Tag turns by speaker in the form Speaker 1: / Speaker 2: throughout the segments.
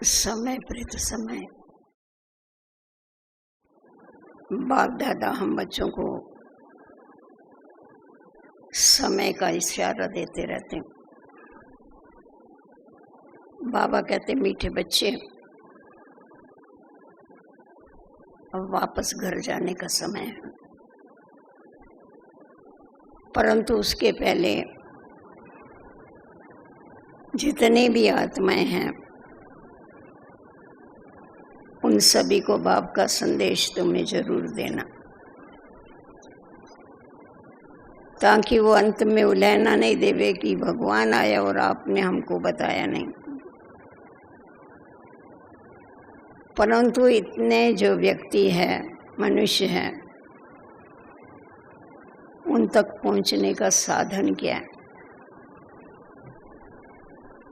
Speaker 1: समय प्रति समय बाप दादा हम बच्चों को समय का इशारा देते रहते हैं। बाबा कहते मीठे बच्चे, अब वापस घर जाने का समय है। परंतु उसके पहले जितने भी आत्माएं हैं उन सभी को बाप का संदेश तुम्हें जरूर देना, ताकि वो अंत में उलहना नहीं देवे कि भगवान आया और आपने हमको बताया नहीं। परंतु इतने जो व्यक्ति है, मनुष्य है, उन तक पहुंचने का साधन क्या है?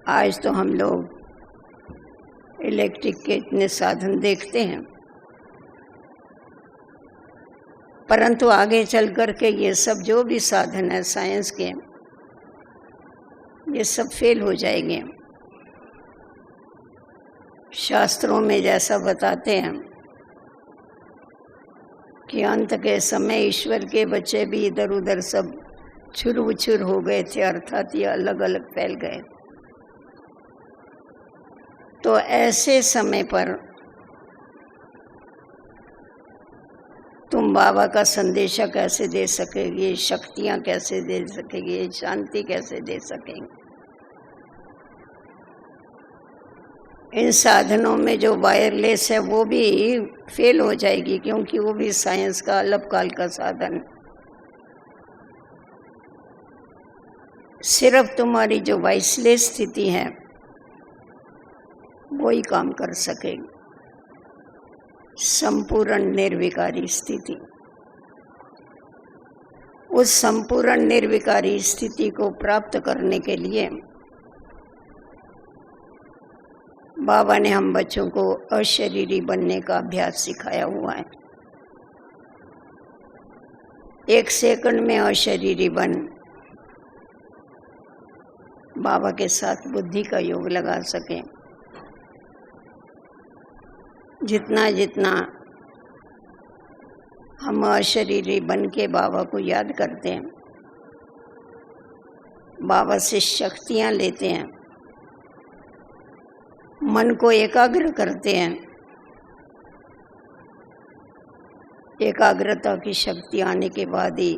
Speaker 1: आज तो हम लोग इलेक्ट्रिक के इतने साधन देखते हैं, परंतु आगे चल कर के ये सब जो भी साधन है साइंस के, ये सब फेल हो जाएंगे। शास्त्रों में जैसा बताते हैं कि अंत के समय ईश्वर के बच्चे भी इधर उधर सब छुर हो गए थे, अर्थात ये अलग अलग फैल गए। तो ऐसे समय पर तुम बाबा का संदेशा कैसे दे सकेंगे, शक्तियां कैसे दे सकेंगे, शांति कैसे दे सकेंगे? इन साधनों में जो वायरलेस है वो भी फेल हो जाएगी, क्योंकि वो भी साइंस का अल्पकाल का साधन। सिर्फ तुम्हारी जो वाइसलेस स्थिति है वो ही काम कर सकेगी, संपूर्ण निर्विकारी स्थिति। उस संपूर्ण निर्विकारी स्थिति को प्राप्त करने के लिए बाबा ने हम बच्चों को अशरीरी बनने का अभ्यास सिखाया हुआ है। 1 सेकंड में अशरीरी बन बाबा के साथ बुद्धि का योग लगा सके। जितना जितना हम अशरीरी बन के बाबा को याद करते हैं, बाबा से शक्तियां लेते हैं, मन को एकाग्र करते हैं, एकाग्रता की शक्ति आने के बाद ही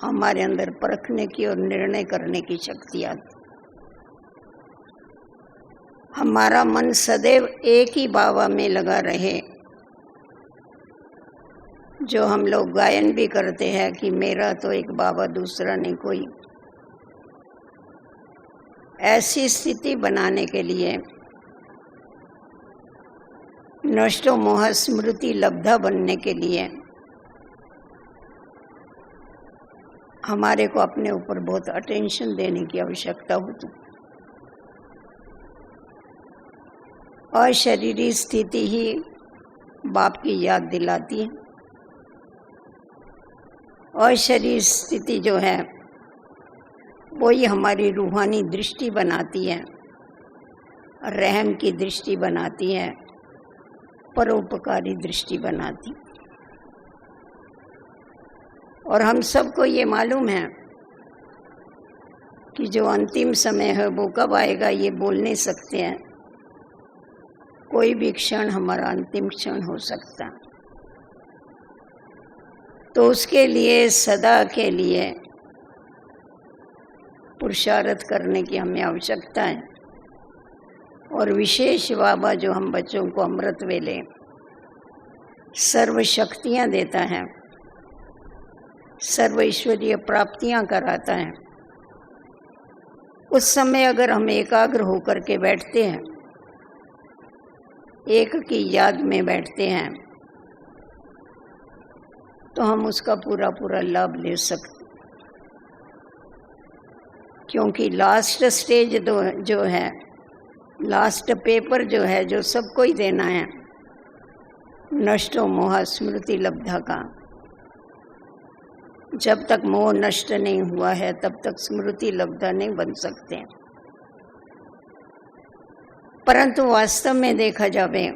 Speaker 1: हमारे अंदर परखने की और निर्णय करने की शक्ति आती। हमारा मन सदैव एक ही बाबा में लगा रहे। जो हम लोग गायन भी करते हैं कि मेरा तो एक बाबा दूसरा नहीं कोई, ऐसी स्थिति बनाने के लिए, नष्टो मोह स्मृति लब्धा बनने के लिए हमारे को अपने ऊपर बहुत अटेंशन देने की आवश्यकता होती। अशरीरी स्थिति ही बाप की याद दिलाती है। अशरीरी स्थिति जो है वही हमारी रूहानी दृष्टि बनाती है, रहम की दृष्टि बनाती है, परोपकारी दृष्टि बनाती। और हम सबको ये मालूम है कि जो अंतिम समय है वो कब आएगा ये बोल नहीं सकते हैं। कोई भी क्षण हमारा अंतिम क्षण हो सकता। तो उसके लिए सदा के लिए पुरुषार्थ करने की हमें आवश्यकता है। और विशेष बाबा जो हम बच्चों को अमृत वेले सर्व शक्तियाँ देता है, सर्व ईश्वरीय प्राप्तियाँ कराता है, उस समय अगर हम एकाग्र होकर के बैठते हैं, एक की याद में बैठते हैं, तो हम उसका पूरा पूरा लाभ ले सकते। क्योंकि लास्ट स्टेज जो है, लास्ट पेपर जो है, जो सबको ही देना है, नष्टो मोह स्मृति लब्धा का। जब तक मोह नष्ट नहीं हुआ है तब तक स्मृति लब्धा नहीं बन सकते। परंतु वास्तव में देखा जावे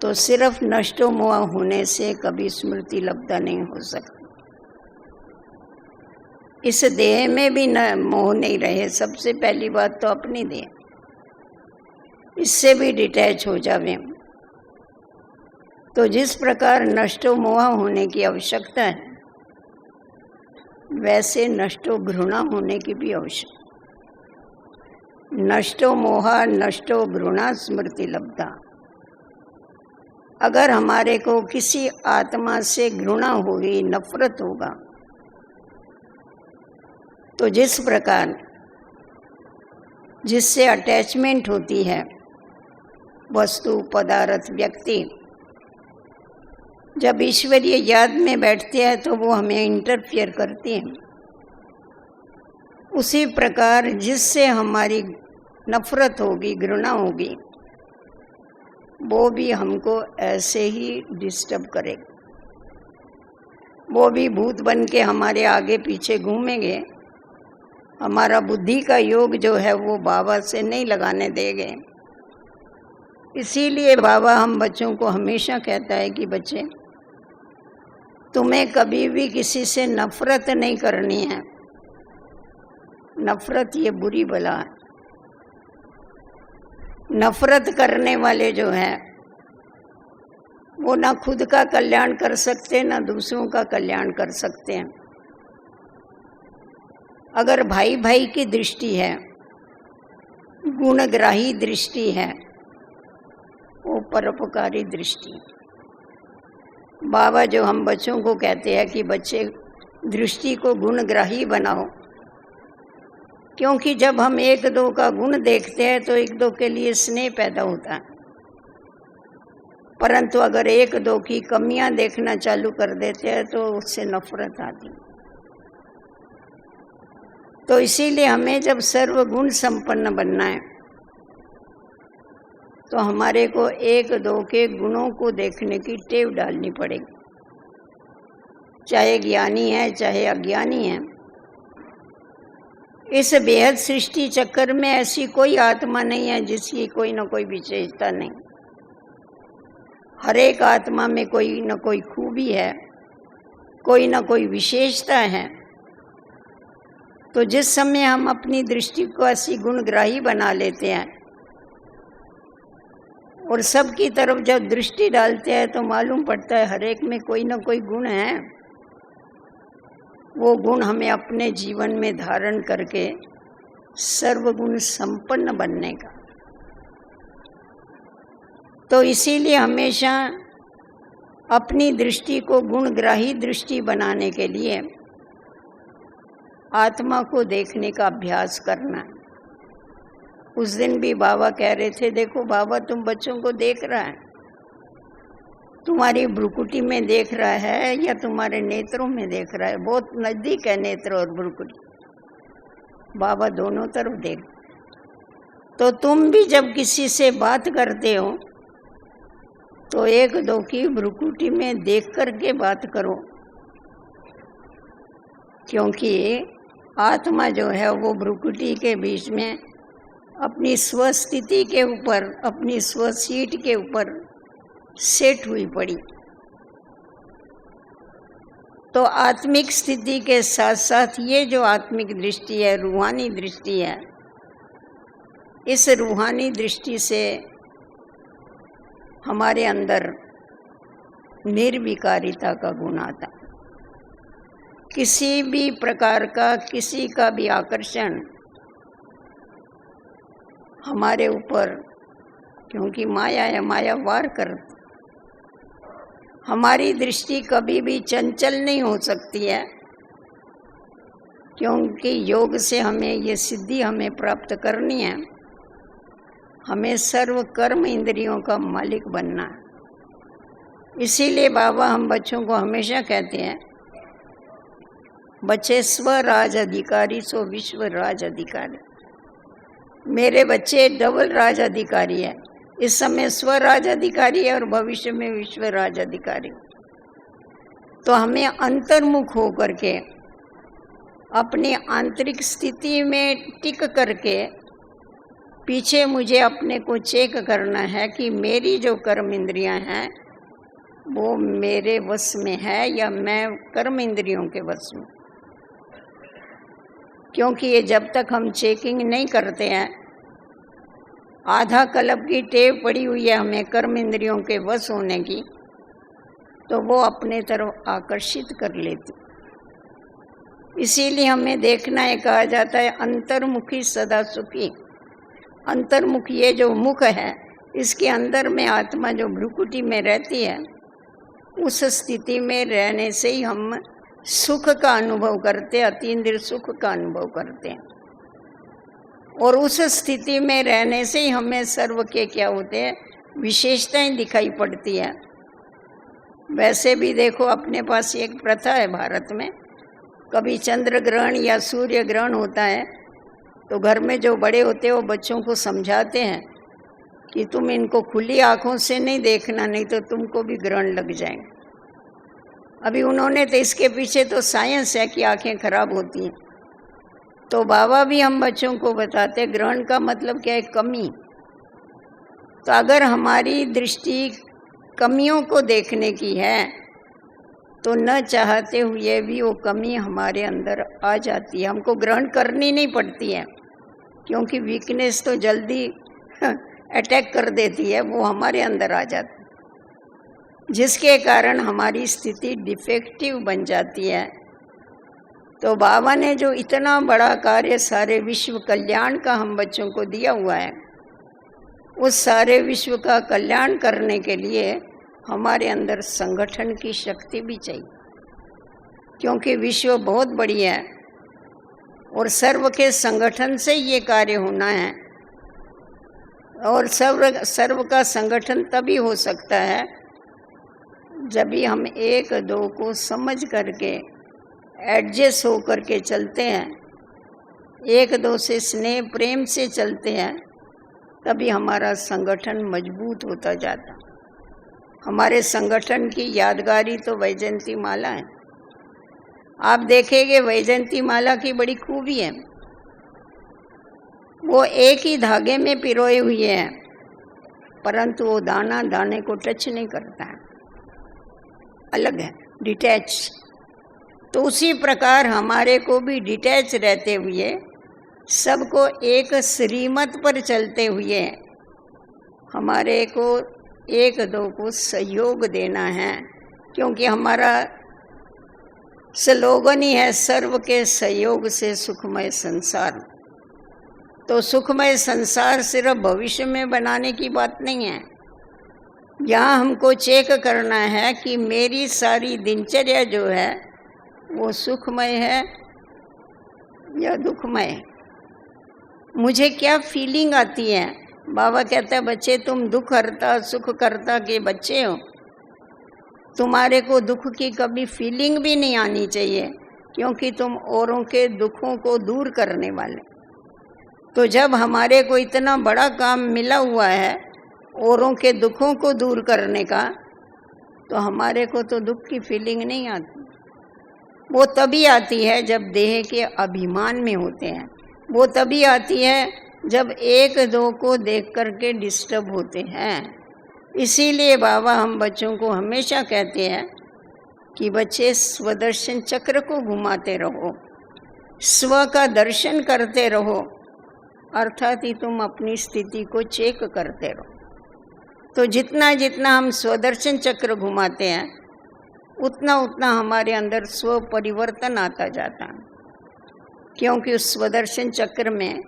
Speaker 1: तो सिर्फ नष्टो मोह होने से कभी स्मृति लब्धा नहीं हो सकती। इस देह में भी न मोह नहीं रहे। सबसे पहली बात तो अपनी देह, इससे भी डिटैच हो जावे तो जिस प्रकार नष्टो मोह होने की आवश्यकता है, वैसे नष्टो घृणा होने की भी आवश्यकता। नष्टो मोह नष्टो घृणा स्मृति लब्धा। अगर हमारे को किसी आत्मा से घृणा होगी, नफरत होगा, तो जिस प्रकार जिससे अटैचमेंट होती है, वस्तु, पदार्थ, व्यक्ति, जब ईश्वरीय याद में बैठते हैं तो वो हमें इंटरफियर करती है। उसी प्रकार जिससे हमारी नफरत होगी, घृणा होगी, वो भी हमको ऐसे ही डिस्टर्ब करेगा। वो भी भूत बन के हमारे आगे पीछे घूमेंगे। हमारा बुद्धि का योग जो है वो बाबा से नहीं लगाने देंगे। इसीलिए बाबा हम बच्चों को हमेशा कहता है कि बच्चे, तुम्हें कभी भी किसी से नफरत नहीं करनी है। नफरत ये बुरी बला है। नफरत करने वाले जो हैं वो ना खुद का कल्याण कर सकते, ना दूसरों का कल्याण कर सकते हैं। अगर भाई भाई की दृष्टि है, गुणग्राही दृष्टि है, वो परोपकारी दृष्टि है। बाबा जो हम बच्चों को कहते हैं कि बच्चे दृष्टि को गुणग्राही बनाओ, क्योंकि जब हम एक दो का गुण देखते हैं तो एक दो के लिए स्नेह पैदा होता है, परंतु अगर एक दो की कमियां देखना चालू कर देते हैं तो उससे नफरत आती। तो इसीलिए हमें जब सर्वगुण संपन्न बनना है तो हमारे को एक दो के गुणों को देखने की टेव डालनी पड़ेगी, चाहे ज्ञानी है चाहे अज्ञानी है। इस बेहद सृष्टि चक्कर में ऐसी कोई आत्मा नहीं है जिसकी कोई न कोई विशेषता नहीं। हर एक आत्मा में कोई न कोई खूबी है, कोई न कोई विशेषता है। तो जिस समय हम अपनी दृष्टि को ऐसी गुणग्राही बना लेते हैं और सबकी तरफ जब दृष्टि डालते हैं तो मालूम पड़ता है हर एक में कोई न कोई गुण है। वो गुण हमें अपने जीवन में धारण करके सर्वगुण संपन्न बनने का। तो इसीलिए हमेशा अपनी दृष्टि को गुणग्राही दृष्टि बनाने के लिए आत्मा को देखने का अभ्यास करना है। उस दिन भी बाबा कह रहे थे, देखो बाबा तुम बच्चों को देख रहा है, तुम्हारी भ्रुकुटी में देख रहा है या तुम्हारे नेत्रों में देख रहा है। बहुत नजदीक है नेत्र और भ्रुकुटी, बाबा दोनों तरफ देख। तो तुम भी जब किसी से बात करते हो तो एक दो की भ्रुकुटी में देख करके बात करो, क्योंकि आत्मा जो है वो भ्रुकुटी के बीच में अपनी स्वस्थिति के ऊपर, अपनी स्वसीट के ऊपर सेट हुई पड़ी। तो आत्मिक स्थिति के साथ साथ ये जो आत्मिक दृष्टि है, रूहानी दृष्टि है, इस रूहानी दृष्टि से हमारे अंदर निर्विकारिता का गुण आता। किसी भी प्रकार का, किसी का भी आकर्षण हमारे ऊपर, क्योंकि माया है, माया वार कर, हमारी दृष्टि कभी भी चंचल नहीं हो सकती है, क्योंकि योग से हमें ये सिद्धि हमें प्राप्त करनी है। हमें सर्व कर्म इंद्रियों का मालिक बनना है। इसीलिए बाबा हम बच्चों को हमेशा कहते हैं, बच्चे स्वराज अधिकारी सो विश्व राज अधिकारी। मेरे बच्चे डबल राज अधिकारी है, इस समय स्वराज अधिकारी है और भविष्य में विश्व राज अधिकारी। तो हमें अंतर्मुख होकर के अपनी आंतरिक स्थिति में टिक करके पीछे मुझे अपने को चेक करना है कि मेरी जो कर्म इंद्रियां हैं वो मेरे वश में है या मैं कर्म इंद्रियों के वश में। क्योंकि ये जब तक हम चेकिंग नहीं करते हैं, आधा कल्प की टेव पड़ी हुई है हमें कर्म इंद्रियों के वश होने की, तो वो अपने तरफ आकर्षित कर लेती। इसीलिए हमें देखना है, कहा जाता है अंतर्मुखी सदा सुखी। अंतर्मुख ये जो मुख है, इसके अंदर में आत्मा जो भ्रुकुटी में रहती है, उस स्थिति में रहने से ही हम सुख का अनुभव करते हैं, अतीन्द्रिय सुख का अनुभव करते हैं। और उस स्थिति में रहने से ही हमें सर्व के क्या होते हैं, विशेषताएं दिखाई पड़ती है। वैसे भी देखो, अपने पास एक प्रथा है भारत में, कभी चंद्र ग्रहण या सूर्य ग्रहण होता है तो घर में जो बड़े होते हैं वो बच्चों को समझाते हैं कि तुम इनको खुली आंखों से नहीं देखना, नहीं तो तुमको भी ग्रहण लग जाएगा। अभी उन्होंने तो इसके पीछे तो साइंस है कि आंखें खराब होती हैं, तो बाबा भी हम बच्चों को बताते ग्रहण का मतलब क्या है, कमी। तो अगर हमारी दृष्टि कमियों को देखने की है तो न चाहते हुए भी वो कमी हमारे अंदर आ जाती है। हमको ग्रहण करनी नहीं पड़ती है, क्योंकि वीकनेस तो जल्दी अटैक कर देती है, वो हमारे अंदर आ जाती है, जिसके कारण हमारी स्थिति डिफेक्टिव बन जाती है। तो बाबा ने जो इतना बड़ा कार्य सारे विश्व कल्याण का हम बच्चों को दिया हुआ है, उस सारे विश्व का कल्याण करने के लिए हमारे अंदर संगठन की शक्ति भी चाहिए, क्योंकि विश्व बहुत बड़ी है और सर्व के संगठन से ये कार्य होना है। और सर्व का संगठन तभी हो सकता है जब भी हम एक दो को समझ करके एडजस्ट हो करके चलते हैं, एक दो से स्नेह प्रेम से चलते हैं, तभी हमारा संगठन मजबूत होता जाता। हमारे संगठन की यादगारी तो वैजयंती माला है। आप देखेंगे वैजयंती माला की बड़ी खूबी है, वो एक ही धागे में पिरोए हुए हैं, परंतु वो दाना दाने को टच नहीं करता है, अलग है, डिटैच। तो उसी प्रकार हमारे को भी डिटैच रहते हुए, सबको एक श्रीमत पर चलते हुए हमारे को एक दो को सहयोग देना है, क्योंकि हमारा स्लोगन ही है सर्व के सहयोग से सुखमय संसार। तो सुखमय संसार सिर्फ भविष्य में बनाने की बात नहीं है, यहाँ हमको चेक करना है कि मेरी सारी दिनचर्या जो है वो सुखमय है या दुखमय। मुझे क्या फीलिंग आती है। बाबा कहता है बच्चे तुम दुख हरता सुख करता के बच्चे हो, तुम्हारे को दुख की कभी फीलिंग भी नहीं आनी चाहिए, क्योंकि तुम औरों के दुखों को दूर करने वाले। तो जब हमारे को इतना बड़ा काम मिला हुआ है औरों के दुखों को दूर करने का, तो हमारे को तो दुख की फीलिंग नहीं आती। वो तभी आती है जब देह के अभिमान में होते हैं, वो तभी आती है जब एक दो को देख करके डिस्टर्ब होते हैं। इसीलिए बाबा हम बच्चों को हमेशा कहते हैं कि बच्चे स्वदर्शन चक्र को घुमाते रहो, स्व का दर्शन करते रहो, अर्थात ही तुम अपनी स्थिति को चेक करते रहो। तो जितना जितना हम स्वदर्शन चक्र घुमाते हैं, उतना उतना हमारे अंदर स्व परिवर्तन आता जाता है, क्योंकि उस स्वदर्शन चक्र में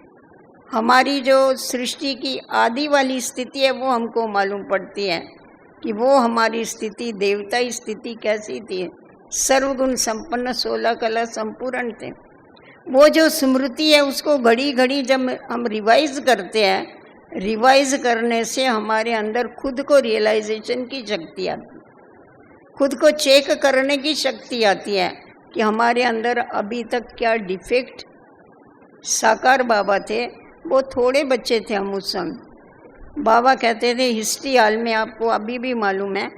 Speaker 1: हमारी जो सृष्टि की आदि वाली स्थिति है वो हमको मालूम पड़ती है कि वो हमारी स्थिति देवता स्थिति कैसी थी, सर्वगुण संपन्न 16 कला संपूर्ण थे। वो जो स्मृति है उसको घड़ी घड़ी जब हम रिवाइज करते हैं, रिवाइज करने से हमारे अंदर खुद को रियलाइजेशन की शक्ति आती है, खुद को चेक करने की शक्ति आती है कि हमारे अंदर अभी तक क्या डिफेक्ट। साकार बाबा थे, वो थोड़े बच्चे थे हम उस समय। बाबा कहते थे हिस्ट्री हॉल में, आपको अभी भी मालूम है,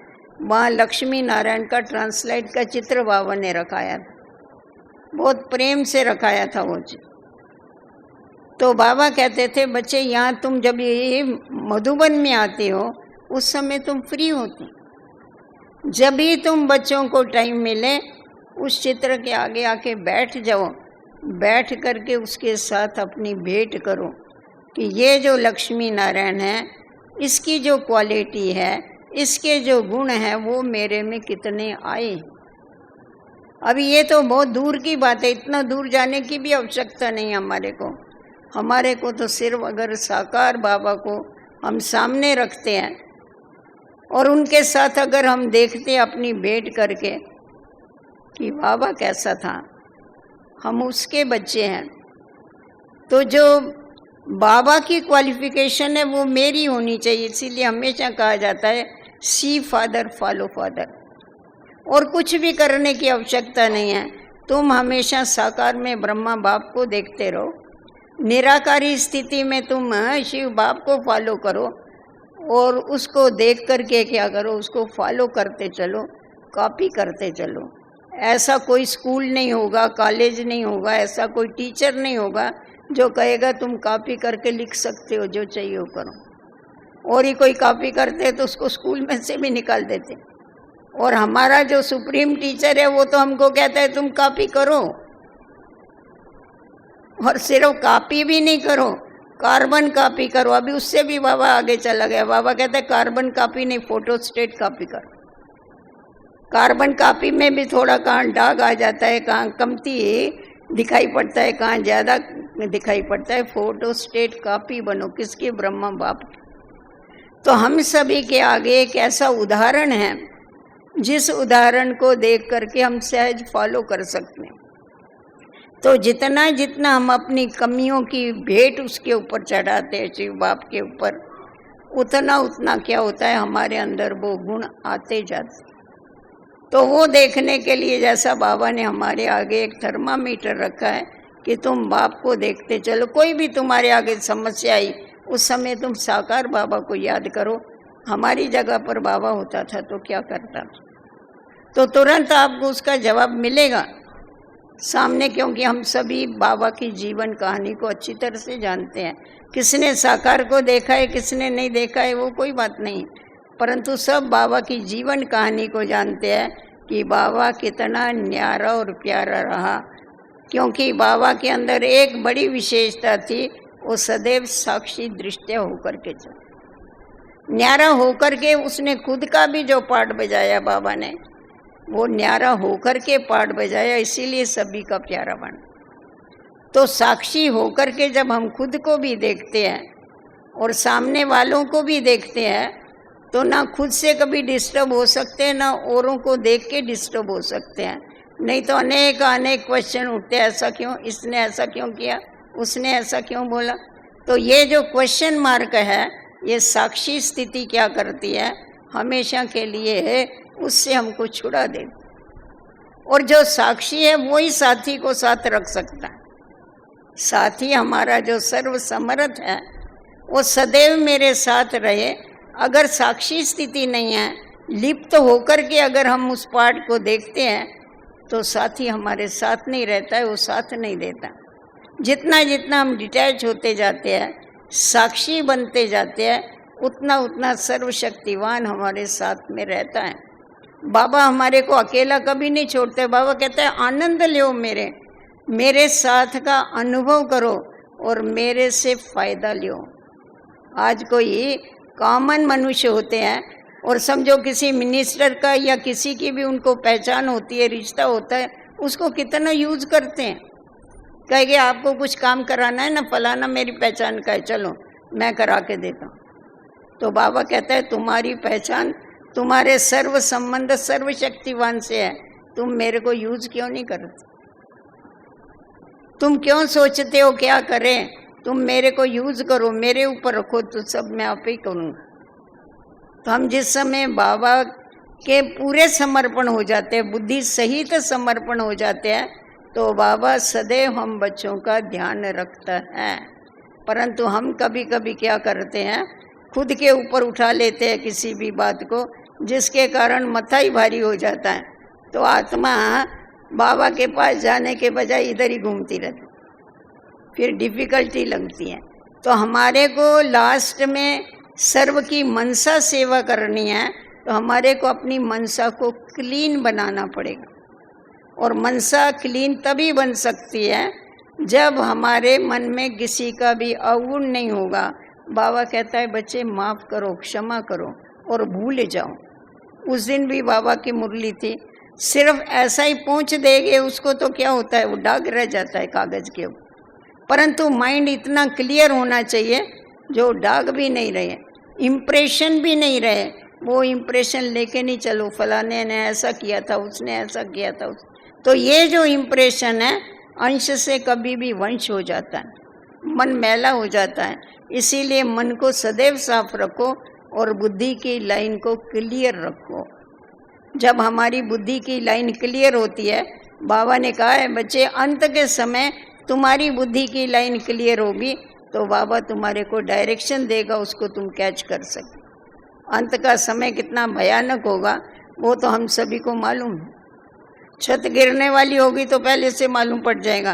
Speaker 1: वहाँ लक्ष्मी नारायण का ट्रांसलाइट का चित्र बाबा ने रखाया था, बहुत प्रेम से रखाया था वो चित्र। तो बाबा कहते थे बच्चे यहाँ तुम जब ये मधुबन में आते हो उस समय तुम फ्री होते, जब भी तुम बच्चों को टाइम मिले उस चित्र के आगे आके बैठ जाओ, बैठ करके उसके साथ अपनी भेंट करो कि ये जो लक्ष्मी नारायण है, इसकी जो क्वालिटी है, इसके जो गुण हैं वो मेरे में कितने आए। अभी ये तो बहुत दूर की बात है, इतना दूर जाने की भी आवश्यकता नहीं हमारे को तो सिर्फ अगर साकार बाबा को हम सामने रखते हैं और उनके साथ अगर हम देखते हैं अपनी भेंट करके कि बाबा कैसा था, हम उसके बच्चे हैं, तो जो बाबा की क्वालिफिकेशन है वो मेरी होनी चाहिए। इसीलिए हमेशा कहा जाता है सी फादर फॉलो फादर, और कुछ भी करने की आवश्यकता नहीं है। तुम हमेशा साकार में ब्रह्मा बाप को देखते रहो, निराकारी स्थिति में तुम शिव बाप को फॉलो करो और उसको देख करके क्या करो, उसको फॉलो करते चलो, कॉपी करते चलो। ऐसा कोई स्कूल नहीं होगा, कॉलेज नहीं होगा, ऐसा कोई टीचर नहीं होगा जो कहेगा तुम कॉपी करके लिख सकते हो, जो चाहिए वो करो। और ही कोई कॉपी करते तो उसको स्कूल में से भी निकाल देते। और हमारा जो सुप्रीम टीचर है वो तो हमको कहता है तुम कॉपी करो, और सिर्फ कॉपी भी नहीं करो, कार्बन कॉपी करो। अभी उससे भी बाबा आगे चला गया। बाबा कहता है कार्बन कॉपी नहीं, फोटोस्टेट कॉपी करो। कार्बन कॉपी में भी थोड़ा कहाँ दाग आ जाता है, कहाँ कमती दिखाई पड़ता है, कहाँ ज़्यादा दिखाई पड़ता है। फोटोस्टेट कॉपी बनो, किसके? ब्रह्मा बाप। तो हम सभी के आगे एक ऐसा उदाहरण है जिस उदाहरण को देख करके हम सहज फॉलो कर सकते हैं। तो जितना जितना हम अपनी कमियों की भेंट उसके ऊपर चढ़ाते हैं, शिव बाप के ऊपर, उतना उतना क्या होता है, हमारे अंदर वो गुण आते जाते। तो वो देखने के लिए जैसा बाबा ने हमारे आगे एक थर्मामीटर रखा है कि तुम बाप को देखते चलो। कोई भी तुम्हारे आगे समस्या आई उस समय तुम साकार बाबा को याद करो, हमारी जगह पर बाबा होता था तो क्या करता, तो तुरंत आपको उसका जवाब मिलेगा सामने, क्योंकि हम सभी बाबा की जीवन कहानी को अच्छी तरह से जानते हैं। किसने साकार को देखा है, किसने नहीं देखा है, वो कोई बात नहीं, परंतु सब बाबा की जीवन कहानी को जानते हैं कि बाबा कितना न्यारा और प्यारा रहा। क्योंकि बाबा के अंदर एक बड़ी विशेषता थी, वो सदैव साक्षी दृष्टि होकर के चला। न्यारा होकर के उसने खुद का भी जो पाठ बजाया बाबा ने, वो न्यारा होकर के पाठ बजाया, इसीलिए सभी का प्यारा बना। तो साक्षी होकर के जब हम खुद को भी देखते हैं और सामने वालों को भी देखते हैं, तो ना खुद से कभी डिस्टर्ब हो सकते हैं, ना औरों को देख के डिस्टर्ब हो सकते हैं। नहीं तो अनेक अनेक क्वेश्चन उठते, ऐसा क्यों, इसने ऐसा क्यों किया, उसने ऐसा क्यों बोला। तो ये जो क्वेश्चन मार्क है, ये साक्षी स्थिति क्या करती है, हमेशा के लिए उससे हमको छुड़ा दे। और जो साक्षी है वही साथी को साथ रख सकता है। साथी हमारा जो सर्व समर्थ है वो सदैव मेरे साथ रहे। अगर साक्षी स्थिति नहीं है, लिप्त होकर के अगर हम उस पाठ को देखते हैं, तो साथी हमारे साथ नहीं रहता है, वो साथ नहीं देता। जितना जितना हम डिटैच होते जाते हैं, साक्षी बनते जाते हैं, उतना उतना सर्वशक्तिवान हमारे साथ में रहता है। बाबा हमारे को अकेला कभी नहीं छोड़ते। बाबा कहते हैं आनंद लो, मेरे साथ का अनुभव करो और मेरे से फायदा लो। आज कोई कॉमन मनुष्य होते हैं और समझो किसी मिनिस्टर का या किसी की भी उनको पहचान होती है, रिश्ता होता है, उसको कितना यूज करते हैं। कहेंगे आपको कुछ काम कराना है ना, फलाना मेरी पहचान का है, चलो मैं करा के देता हूँ। तो बाबा कहता है तुम्हारी पहचान तुम्हारे सर्व संबंध सर्वशक्तिवान से है, तुम मेरे को यूज क्यों नहीं करते? तुम क्यों सोचते हो क्या करें? तुम मेरे को यूज करो, मेरे ऊपर रखो, तो सब मैं आप ही करूँगा। तो हम जिस समय बाबा के पूरे समर्पण हो जाते हैं, बुद्धि सहित समर्पण हो जाते हैं, तो बाबा सदैव हम बच्चों का ध्यान रखता है। परंतु हम कभी कभी क्या करते हैं, खुद के ऊपर उठा लेते हैं किसी भी बात को, जिसके कारण माथा ही भारी हो जाता है। तो आत्मा बाबा के पास जाने के बजाय इधर ही घूमती रहती। फिर डिफ़िकल्टी लगती है। तो हमारे को लास्ट में सर्व की मनसा सेवा करनी है, तो हमारे को अपनी मनसा को क्लीन बनाना पड़ेगा। और मनसा क्लीन तभी बन सकती है जब हमारे मन में किसी का भी अवगुण नहीं होगा। बाबा कहता है बच्चे माफ़ करो, क्षमा करो और भूल जाओ। उस दिन भी बाबा की मुरली थी, सिर्फ ऐसा ही पहुँच देंगे उसको तो क्या होता है, वो दाग रह जाता है कागज़ के ऊपर। परंतु माइंड इतना क्लियर होना चाहिए जो दाग भी नहीं रहे, इम्प्रेशन भी नहीं रहे। वो इम्प्रेशन लेके नहीं चलो फलाने ने ऐसा किया था, उसने ऐसा किया था। तो ये जो इम्प्रेशन है अंश से कभी भी वंश हो जाता है, मन मैला हो जाता है। इसीलिए मन को सदैव साफ रखो और बुद्धि की लाइन को क्लियर रखो। जब हमारी बुद्धि की लाइन क्लियर होती है, बाबा ने कहा है बच्चे अंत के समय तुम्हारी बुद्धि की लाइन क्लियर होगी तो बाबा तुम्हारे को डायरेक्शन देगा, उसको तुम कैच कर सको। अंत का समय कितना भयानक होगा वो तो हम सभी को मालूम है। छत गिरने वाली होगी तो पहले से मालूम पड़ जाएगा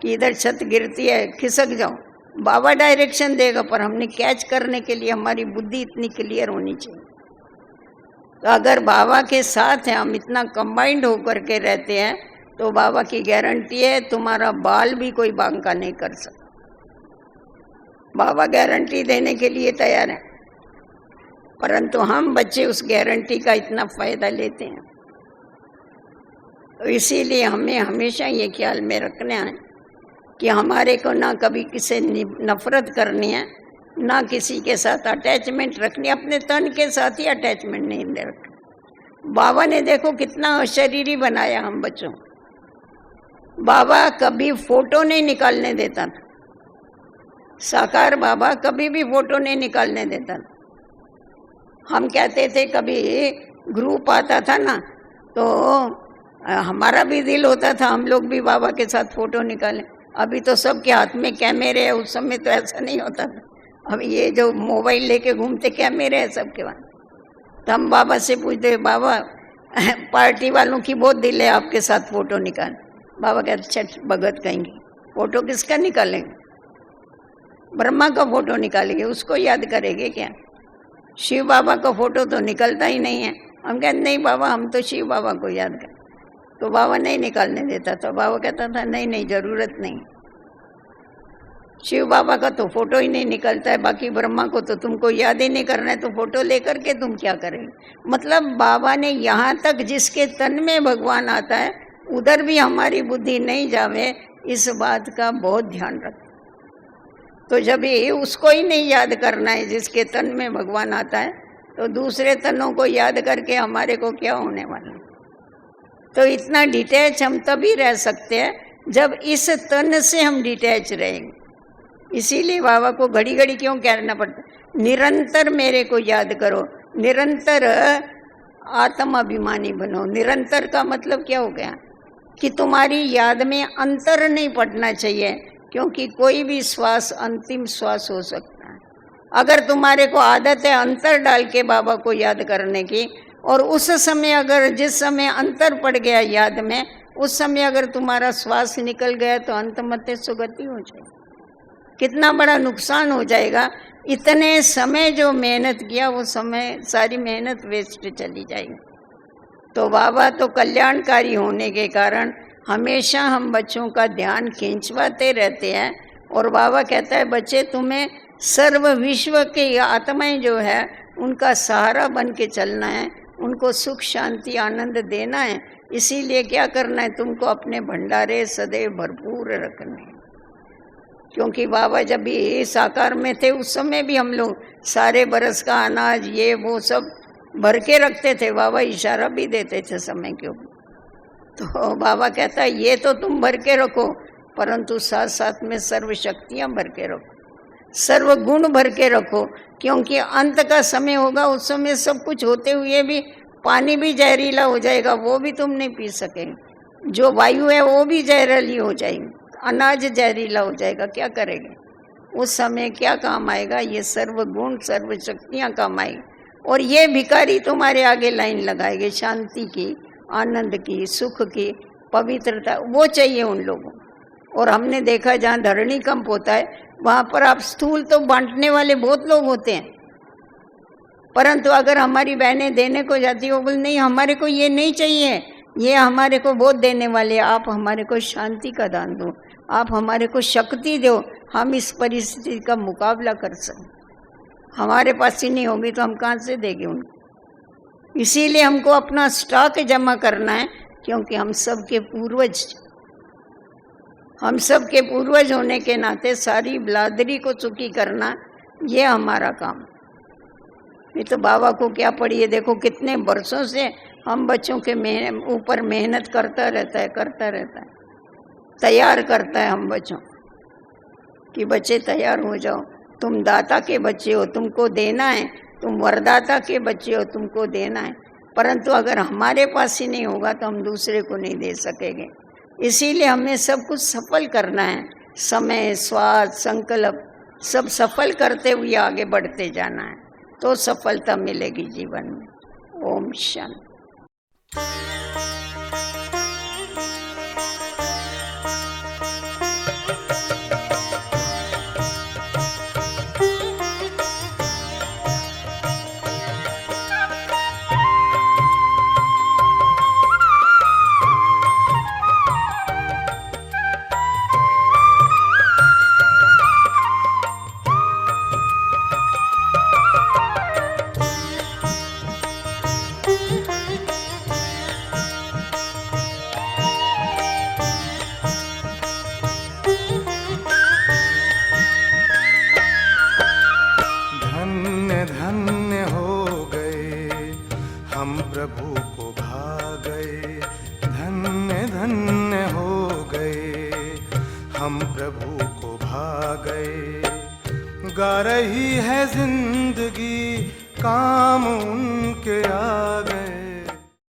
Speaker 1: कि इधर छत गिरती है, खिसक जाओ। बाबा डायरेक्शन देगा, पर हमने कैच करने के लिए हमारी बुद्धि इतनी क्लियर होनी चाहिए। तो अगर बाबा के साथ हैं, हम इतना कंबाइंड होकर के रहते हैं, तो बाबा की गारंटी है तुम्हारा बाल भी कोई बांका नहीं कर सकता। बाबा गारंटी देने के लिए तैयार है, परंतु हम बच्चे उस गारंटी का इतना फायदा लेते हैं। तो इसीलिए हमें हमेशा ये ख्याल में रखना है कि हमारे को ना कभी किसी नफरत करनी है, ना किसी के साथ अटैचमेंट रखनी। अपने तन के साथ ही अटैचमेंट नहीं रखना। बाबा ने देखो कितना अशरीरी बनाया हम बच्चों। बाबा कभी फोटो नहीं निकालने देता था, साकार बाबा कभी भी फोटो नहीं निकालने देता था। हम कहते थे कभी ग्रुप आता था ना, तो हमारा भी दिल होता था हम लोग भी बाबा के साथ फोटो निकालें। अभी तो सबके हाथ में कैमरे है, उस समय तो ऐसा नहीं होता था। अब ये जो मोबाइल लेके घूमते कैमरे है सबके पास। तो हम बाबा से पूछते बाबा पार्टी वालों की बहुत दिल है आपके साथ फोटो निकाल। बाबा कहते छठ भगत कहेंगे, फोटो किसका निकालेंगे? ब्रह्मा का फोटो निकालेंगे, उसको याद करेंगे क्या? शिव बाबा का फोटो तो निकलता ही नहीं है। हम कहते नहीं बाबा हम तो शिव बाबा को याद करें। तो बाबा नहीं निकालने देता था। बाबा कहता था नहीं जरूरत नहीं, शिव बाबा का तो फोटो ही नहीं निकलता है, बाकी ब्रह्मा को तो तुमको याद ही नहीं करना है, तो फोटो लेकर के तुम क्या करेंगे? मतलब बाबा ने यहाँ तक जिसके तन में भगवान आता है उधर भी हमारी बुद्धि नहीं जावे, इस बात का बहुत ध्यान रखें। तो जब ये उसको ही नहीं याद करना है जिसके तन में भगवान आता है, तो दूसरे तनों को याद करके हमारे को क्या होने वाला है? तो इतना डिटैच हम तभी रह सकते हैं जब इस तन से हम डिटैच रहेंगे। इसीलिए बाबा को घड़ी घड़ी क्यों कहना पड़ता, निरंतर मेरे को याद करो, निरंतर आत्माभिमानी बनो। निरंतर का मतलब क्या हो गया कि तुम्हारी याद में अंतर नहीं पड़ना चाहिए, क्योंकि कोई भी श्वास अंतिम श्वास हो सकता है। अगर तुम्हारे को आदत है अंतर डाल के बाबा को याद करने की, और उस समय अगर जिस समय अंतर पड़ गया याद में, उस समय अगर तुम्हारा श्वास निकल गया तो अंतमते सुगति हो जाएगी। कितना बड़ा नुकसान हो जाएगा। इतने समय जो मेहनत किया वो समय सारी मेहनत वेस्ट चली जाएगी। तो बाबा तो कल्याणकारी होने के कारण हमेशा हम बच्चों का ध्यान खींचवाते रहते हैं। और बाबा कहता है बच्चे तुम्हें सर्व विश्व के आत्माएं जो है उनका सहारा बन के चलना है, उनको सुख शांति आनंद देना है। इसीलिए क्या करना है, तुमको अपने भंडारे सदैव भरपूर रखने हैं। क्योंकि बाबा जब भी साकार में थे उस समय भी हम लोग सारे बरस का अनाज ये वो सब भर के रखते थे। बाबा इशारा भी देते थे समय के ऊपर। तो बाबा कहता है ये तो तुम भर के रखो, परंतु साथ साथ में सर्व शक्तियाँ भर के रखो, सर्व गुण भर के रखो। क्योंकि अंत का समय होगा, उस समय सब कुछ होते हुए भी पानी भी जहरीला हो जाएगा, वो भी तुम नहीं पी सकेंगे। जो वायु है वो भी जहरीली हो जाएगी, अनाज जहरीला हो जाएगा, क्या करेंगे? उस समय क्या काम आएगा? ये सर्व गुण सर्व शक्तियाँ काम आएगी। और ये भिखारी तुम्हारे आगे लाइन लगाएंगे, शांति की, आनंद की, सुख की, पवित्रता, वो चाहिए उन लोगों। और हमने देखा जहाँ धरणी कंप होता है वहाँ पर आप स्थूल तो बांटने वाले बहुत लोग होते हैं, परंतु अगर हमारी बहनें देने को जाती है वो बोल नहीं हमारे को ये नहीं चाहिए, ये हमारे को बहुत देने वाले, आप हमारे को शांति का दान दो, आप हमारे को शक्ति दो, हम इस परिस्थिति का मुकाबला कर सकें। हमारे पास ही नहीं होगी तो हम कहाँ से देंगे उनको। इसीलिए हमको अपना स्टॉक जमा करना है, क्योंकि हम सबके पूर्वज होने के नाते सारी बिरादरी को सुखी करना ये हमारा काम। ये तो बाबा को क्या पड़ी है, देखो कितने वर्षों से हम बच्चों के ऊपर मेहनत करता रहता है, तैयार करता है हम बच्चों कि बच्चे तैयार हो जाओ, तुम दाता के बच्चे हो, तुमको देना है, तुम वरदाता के बच्चे हो, तुमको देना है। परंतु अगर हमारे पास ही नहीं होगा तो हम दूसरे को नहीं दे सकेंगे। इसीलिए हमें सब कुछ सफल करना है, समय, स्वाद, संकल्प सब सफल करते हुए आगे बढ़ते जाना है, तो सफलता मिलेगी जीवन में। ओम शांति।
Speaker 2: प्रभु को भा गए, धन्य धन्य हो गए, हम प्रभु को भा गए। गा रही है जिंदगी, काम उनके आ गए।